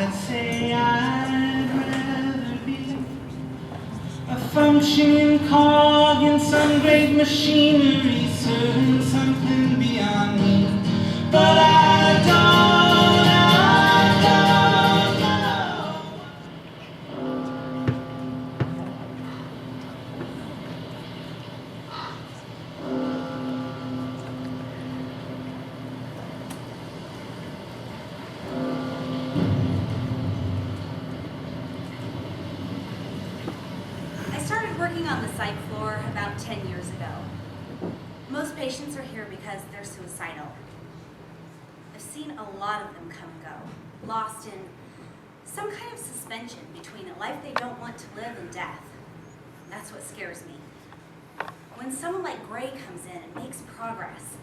I'd say I'd rather be a functioning cog in some great machinery, serving something beyond me. But I don't know. I started working on the psych floor about 10 years ago. Most patients are here because they're suicidal. I've seen a lot of them come and go, lost in some kind of suspension between a life they don't want to live and death. That's what scares me. When someone like Gray comes in and makes progress,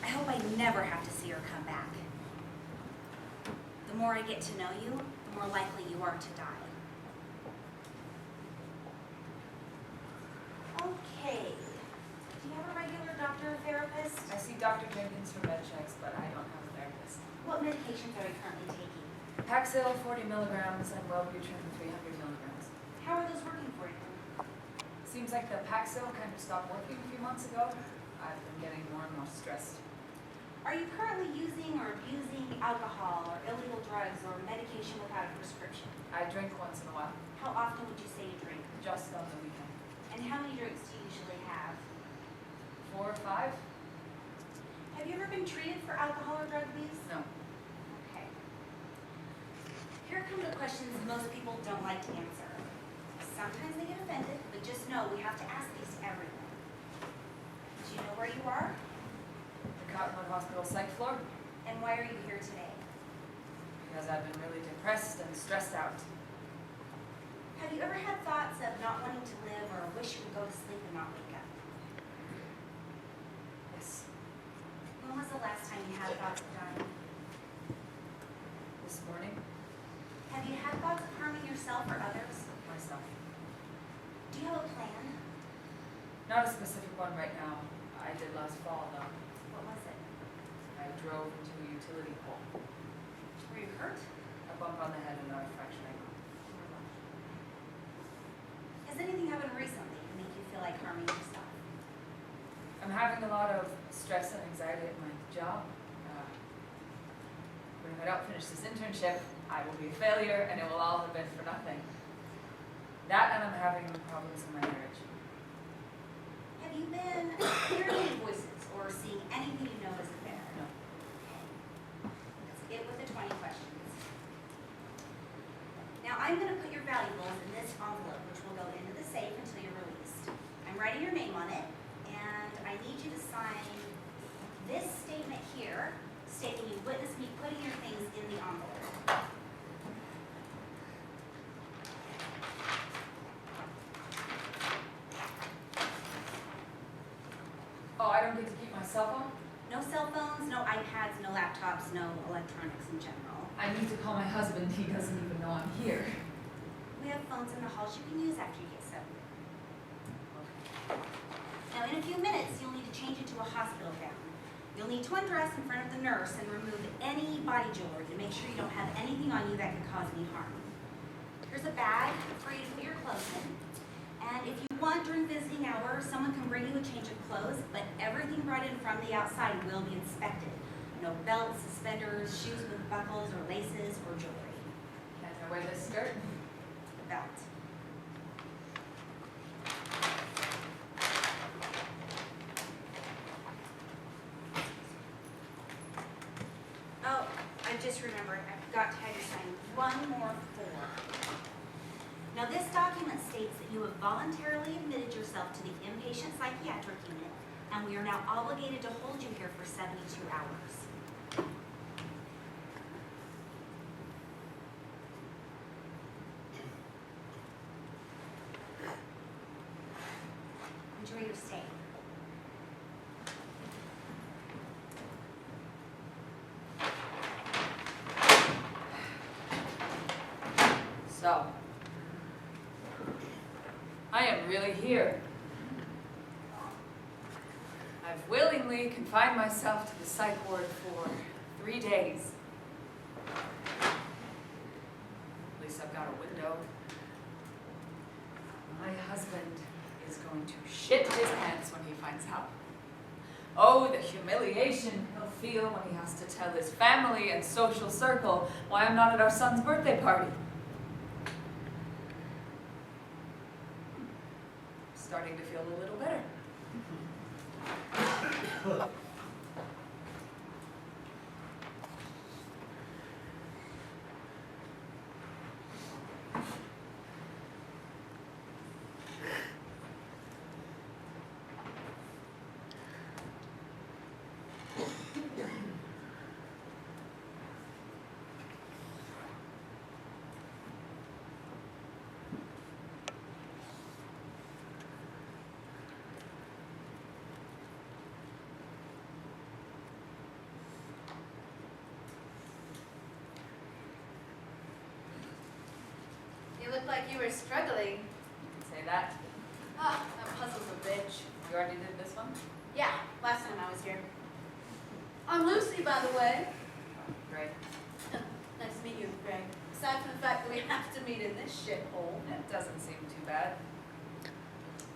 I hope I never have to see her come back. The more I get to know you, the more likely you are to die. Okay. Do you have a regular doctor or therapist? I see Dr. Jenkins for med checks, but I don't have a therapist. What medications are you currently taking? Paxil 40 milligrams and Wellbutrin 300 milligrams. How are those working for you? Seems like the Paxil kind of stopped working a few months ago. I've been getting more and more stressed. Are you currently using or abusing alcohol or illegal drugs or medication without a prescription? I drink once in a while, How often would you say you drink? just on the weekend. And how many drinks do you usually have? 4 or 5? Have you ever been treated for alcohol or drug abuse? No. Okay. Here come the questions most people don't like to answer. Sometimes they get offended, but just know we have to ask these to everyone. Do you know where you are? The Cottonwood Hospital psych floor, And why are you here today? because I've been really depressed and stressed out. Have you ever had thoughts of not wanting to live or wish you would go to sleep and not wake up? Yes. When was the last time you had thoughts of dying? This morning, Have you had thoughts of harming yourself or others? myself. Do you have a plan? Not a specific one right now. I did last fall, though. What was it? I drove into a utility pole. Were you hurt? A bump on the head and a fractured ankle. Has anything happened recently to make you feel like harming yourself? I'm having a lot of stress and anxiety at my job. But if I don't finish this internship, I will be a failure and it will all have been for nothing. That and I'm having problems in my marriage. Have you been hearing any voices or seeing anything you know as a fair? No. That's it with the 20 questions. Now I'm going to put your valuables in this envelope, which will go into the safe until you're released. I'm writing your name on it, and I need you to sign this statement here, stating you witnessed me putting your things in the envelope. Oh, I don't get to keep my cell phone? No cell phones, no iPads, no laptops, no electronics in general. I need to call my husband. He doesn't even know I'm here. We have phones in the halls you can use after you get sober. Now, in a few minutes, you'll need to change into a hospital gown. You'll need to undress in front of the nurse and remove any body jewelry to make sure you don't have anything on you that could cause any harm. Here's a bag for you to put your clothes in. And if you want, during visiting hours, someone can bring you a change of clothes, but everything brought in from the outside will be inspected. No belts, suspenders, shoes with buckles or laces or jewelry. Can't I wear this skirt? The belt. Oh, I just remembered, I forgot to have you sign one more form. Now this document states that you have voluntarily admitted yourself to the inpatient psychiatric unit, and we are now obligated to hold you here for 72 hours. Enjoy your stay. So, I am really here. I've willingly confined myself to the psych ward for 3 days. least I've got a window. My husband is going to shit his pants when he finds out. Oh, the humiliation he'll feel when he has to tell his family and social circle why I'm not at our son's birthday party. Starting to feel a little better. You look like you were struggling. You can say that. Ah, that puzzle's a bitch. You already did this one? Yeah, last time I was here. I'm Lucy, by the way. Oh, great. Nice to meet you, Greg. Aside from the fact that we have to meet in this shithole. It doesn't seem too bad.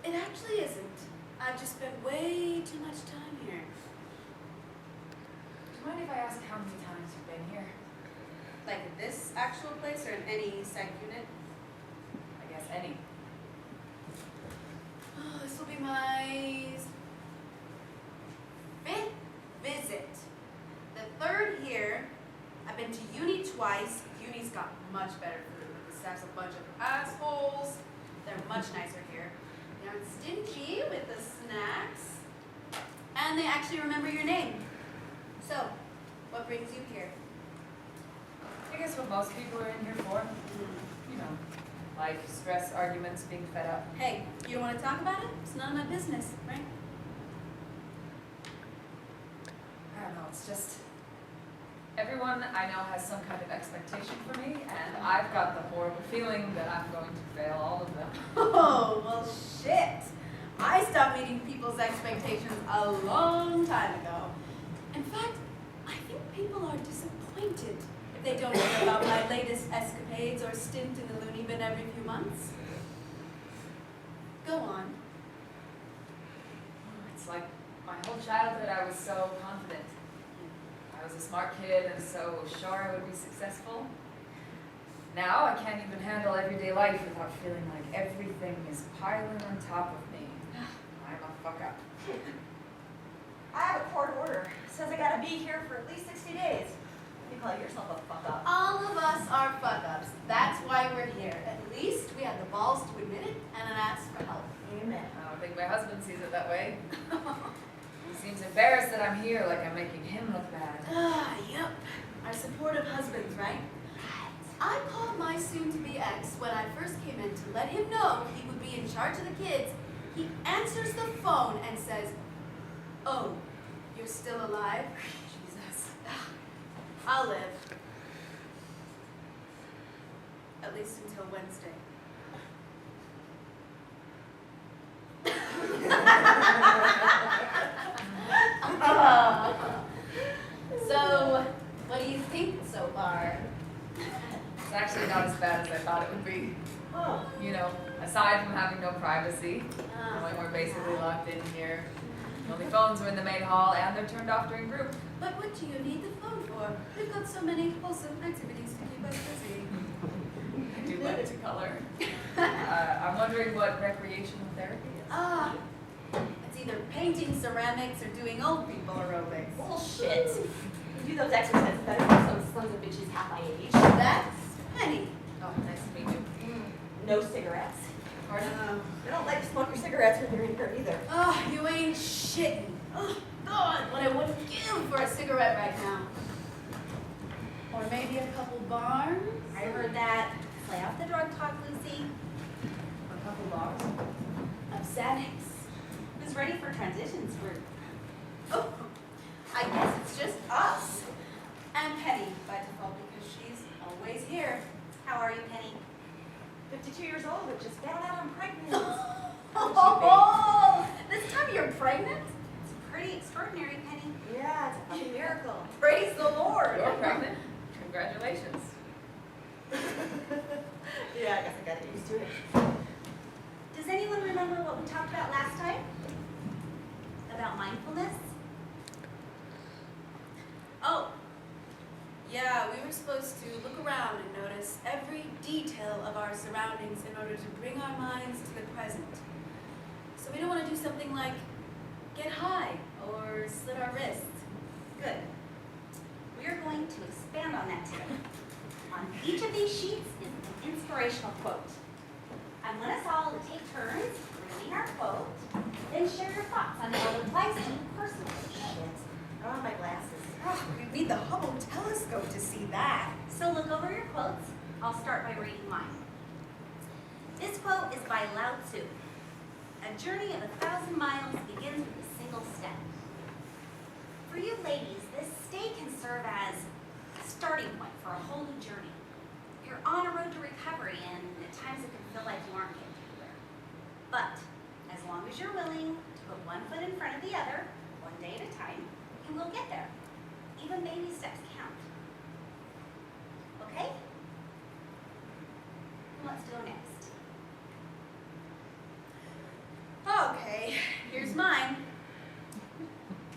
It actually isn't. I've just spent way too much time here. Do you mind if I ask how many times you've been here? Like in this actual place or in any psych unit? I guess any. Oh, this will be my 5th visit. The 3rd here. I've been to uni twice. Uni's got much better food. The staff's a bunch of assholes. They're much nicer here. They aren't stingy with the snacks. And they actually remember your name. So, what brings you here? I guess what most people are in here for. You know, life, stress, arguments, being fed up. Hey, you don't want to talk about it? It's none of my business, right? I don't know, it's just everyone I know has some kind of expectation for me, and I've got the horrible feeling that I'm going to fail all of them. Oh, well, shit. I stopped meeting people's expectations a long time ago. In fact, I think people are disappointed if they don't hear about my latest escapades or stint in the loony bin every few months. Go on. It's like my whole childhood I was so confident. I was a smart kid and so sure I would be successful. Now I can't even handle everyday life without feeling like everything is piling on top of me. I'm a fuck up. I have a court order. It says I gotta be here for at least 60 days. You call yourself a fuck up. All of us are fuck-ups. That's why we're here. At least we have the balls to admit it and ask for help. Amen. I don't think my husband sees it that way. He seems embarrassed that I'm here, like I'm making him look bad. Yep. Our supportive husbands, right? I called my soon-to-be ex when I first came in to let him know he would be in charge of the kids. He answers the phone and says, "Oh, you're still alive?" Jesus. I'll live. At least until Wednesday. So, what do you think so far? It's actually not as bad as I thought it would be. Oh. You know, aside from having no privacy, knowing we're basically locked in here. The only phones are in the main hall and they're turned off during group. But what do you need the phone for? We've got so many wholesome activities to keep us busy. I do like to color. I'm wondering what recreational therapy is. It's either painting ceramics or doing old people aerobics. Bullshit. You do those exercises better than some sons of bitches half my age. That's Penny. Oh, nice to meet you. No cigarettes. Pardon? They don't let you smoke your cigarettes when you're in here either. You ain't shitting. Oh, God, what I wouldn't give for a cigarette right now. Or maybe a couple bars? I heard that. Lay off the drug talk, Lucy. A couple bars. Of Xanax. Who's ready for transitions for... Oh, I guess it's just us. And Penny, by default, because she's always here. How are you, Penny? 52 years old, but just found out I'm pregnant. Oh, this time you're pregnant? It's pretty extraordinary, Penny. Yeah, it's a fucking miracle. Praise the Lord. You're pregnant? Congratulations. gotta get used to it. Does anyone remember what we talked about last time? About mindfulness? Oh, yeah, we were supposed to look around and notice every detail of our surroundings in order to bring our minds to the present. So we don't want to do something like get high or slit our wrists. Good. We are going to expand on that today. On each of these sheets is an inspirational quote. I want us all to take turns reading our quote, then share your thoughts on how it applies to you personally. I don't have my glasses. Oh, we need the Hubble telescope to see that. So look over your quotes. I'll start by reading mine. This quote is by Lao Tzu. A journey of 1,000 miles begins with a single step. For you ladies, this stay can serve as a starting point for a whole new journey. You're on a road to recovery, and at times it can feel like you aren't getting anywhere. But as long as you're willing to put one foot in front of the other, one day at a time, you will get there. Even baby steps count. Okay? Who wants to go next? Okay, here's mine.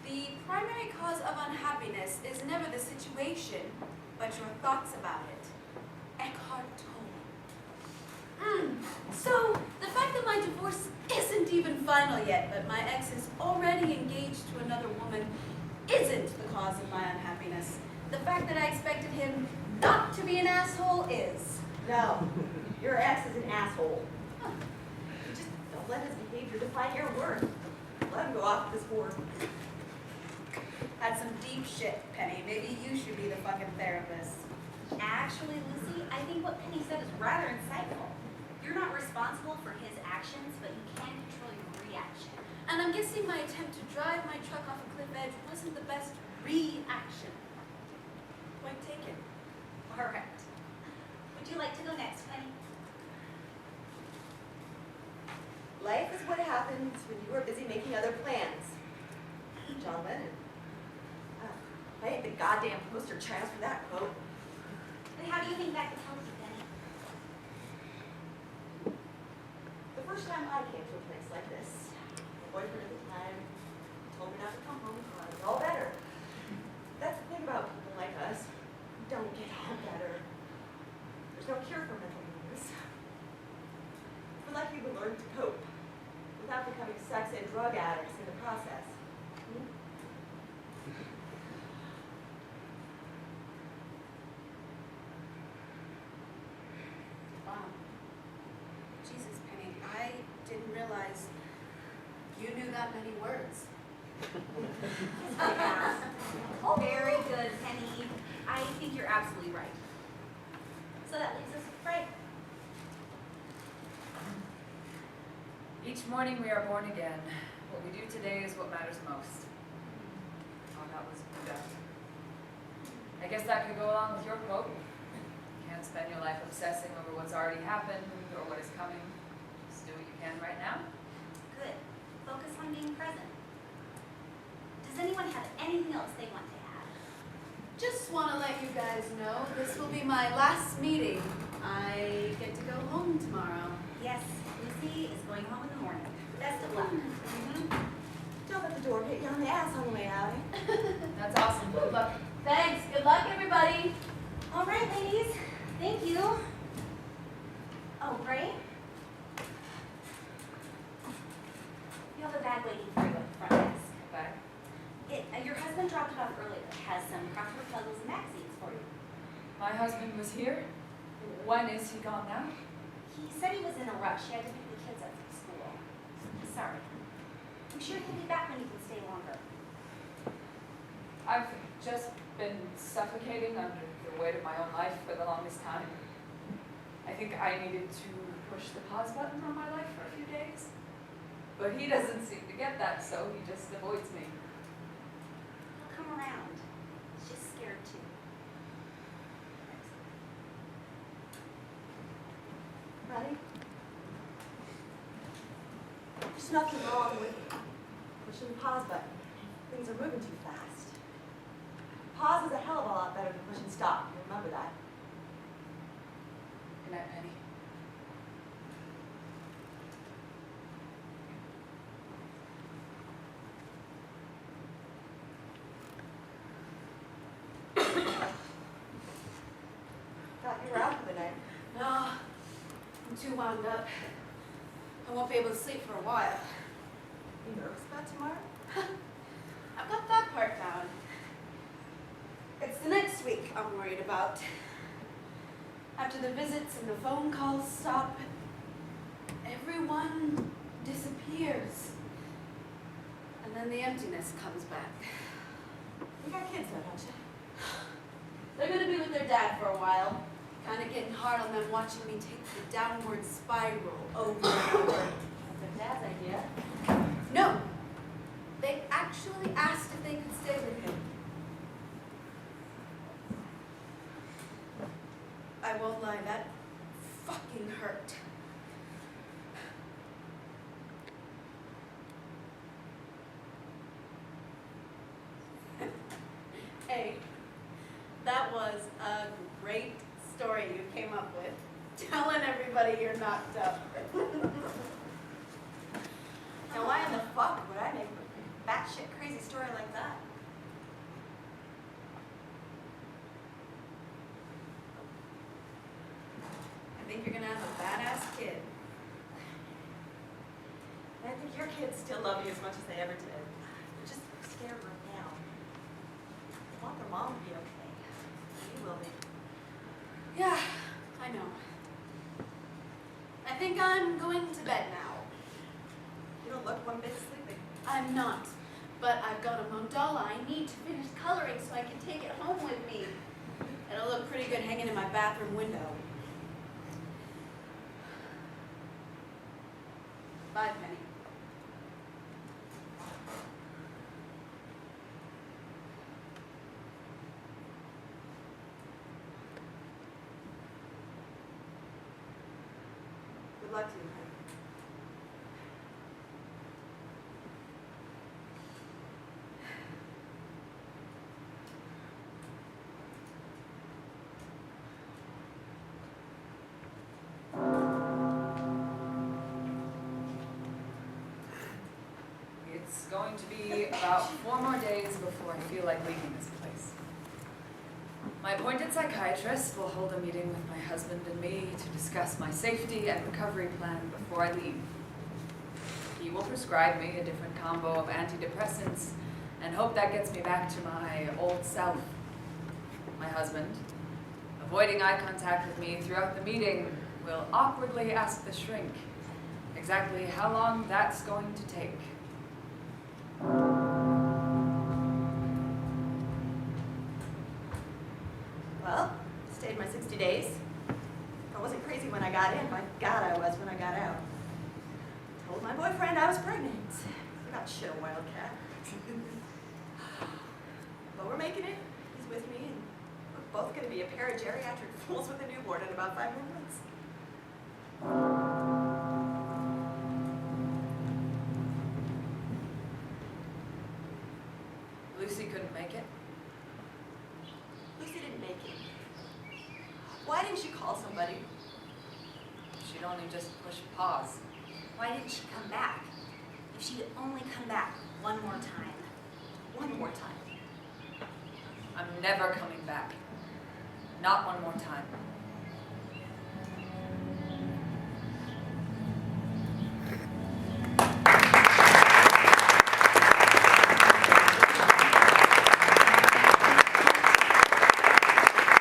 The primary cause of unhappiness is never the situation, but your thoughts about it. Eckhart Tolle. So, the fact that my divorce isn't even final yet, but my ex is already engaged to another woman, isn't the cause of my unhappiness. The fact that I expected him not to be an asshole is. No, your ex is an asshole. You just don't let his behavior define your worth. Let him go off this board. That's some deep shit, Penny. Maybe you should be the fucking therapist. Actually, Lucy, I think what Penny said is rather insightful. You're not responsible for his actions, but you can control your reaction. And I'm guessing my attempt to drive my truck off a cliff edge wasn't the best reaction. Point taken. All right. Would you like to go next, Penny? Life is what happens when you are busy making other plans. John Lennon. I ain't the goddamn poster child for that quote. And how do you think that could help you, Penny? The first time I came to a place like this, my boyfriend at the time told me not to come home until I was all better. That's the thing about people like us. We don't get all better. There's no cure for mental illness. We're lucky we learn to cope without becoming sex and drug addicts in the process. Wow. Jesus, Penny, I didn't realize you knew that many words. Oh, very good, Penny. I think you're absolutely right. So that leaves us with Frank. Each morning we are born again. What we do today is what matters most. Oh, that was Buddha. I guess that could go along with your quote. You can't spend your life obsessing over what's already happened or what is coming. Just do what you can right now. Good. Focus on being present. Does anyone have anything else they want to add? Just want to let you guys know this will be my last meeting. I get to go home tomorrow. Yes, Lucy is going home in the morning. Best of luck. Don't let the door hit you on the ass on the way out, eh? That's awesome. Good luck. Thanks. Good luck, everybody. All right, ladies. Thank you. Oh, Ray? You have a bag waiting for you at the front desk. Okay. Your husband dropped it off earlier. It has some crossword puzzles and magazines for you. My husband was here. When is he gone now? He said he was in a rush. He had to pick the kids up from school. Sorry. I'm sure he'll be back when you can stay longer. I've just been suffocating under the weight of my own life for the longest time. I think I needed to push the pause button on my life for a few days. But he doesn't seem to get that, so he just avoids me. He'll come around. He's just scared too. Ready? There's nothing wrong with pushing the pause button. Things are moving too fast. Pause is a hell of a lot better than pushing stop. You remember that. Good night, Penny. thought you were out for the night. No, I'm too wound up. I won't be able to sleep for a while. You nervous about tomorrow? I've got that part down. It's the next week I'm worried about. After the visits and the phone calls stop, everyone disappears. And then the emptiness comes back. You got kids though, don't you? They're gonna be with their dad for a while. Kind of getting hard on them watching me take the downward spiral over and over. That's their dad's idea. No, they actually asked if they could stay with him. I won't lie, that fucking hurt. Hey, that was a great story you came up with. Telling everybody you're knocked up. Now why in the fuck would I make a batshit crazy story like that? I think you're gonna have a badass kid. And I think your kids still love you as much as they ever did. They're just scared right now. They want their mom to be okay. You will be. Yeah, I know. I think I'm going to bed now. You don't look one bit sleepy. I'm not, but I've got a mandala I need to finish coloring so I can take it home with me. It'll look pretty good hanging in my bathroom window. Bye, Penny. Good luck to you, honey. It's going to be about 4 more days before I feel like leaving this place. My appointed psychiatrist will hold a meeting with my husband and me to discuss my safety and recovery plan before I leave. He will prescribe me a different combo of antidepressants and hope that gets me back to my old self. My husband, avoiding eye contact with me throughout the meeting, will awkwardly ask the shrink exactly how long that's going to take. Well, stayed my 60 days. I wasn't crazy when I got in. My God, I was when I got out. Told my boyfriend I was pregnant. Forgot shit a wildcat. But we're making it. He's with me, and we're both going to be a pair of geriatric fools with a newborn in about 5 more months. Lucy couldn't make it. Lucy didn't make it. Why didn't you call somebody? She'd only just push pause. Why didn't she come back? If she'd only come back one more time. One more time. I'm never coming back. Not one more time.